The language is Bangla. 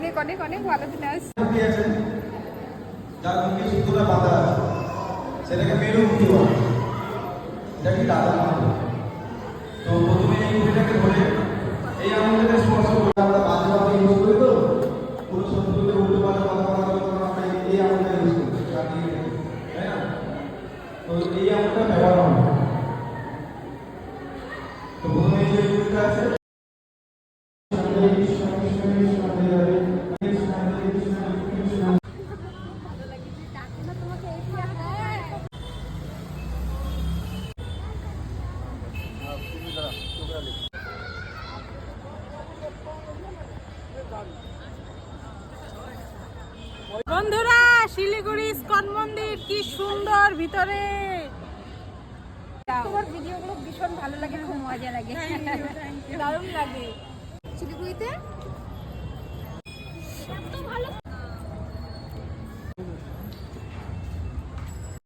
অনেক অনেক অনেক ভালো দিন আসছে। যার মুখে সুতোটা বাঁধা আছে সেটাকে মেরু মুখি বলে, এটা কি দাদা মানবে। তো প্রথমে এই মুখিটাকে ধরে এই আঙুলটাকে স্পর্শ করে আমরা বাজে ভাবে ইউজ করি, তো কোনো শত্রুকে উল্টো পাল্টা কথা বলা যখন আমরা এই আঙুলটা ইউজ করি, তাই না? তো এই আঙুলটা ব্যবহার হবে। তো প্রথমে এই যে মুখিটা আছে বন্ধুরা, শিলিগুড়ি ইস্কন মন্দির কি সুন্দর ভিতরে। তোমার ভিডিওগুলো ভীষণ ভালো লাগে, খুব মজা লাগে, দারুণ লাগে। শিলিগুড়িতে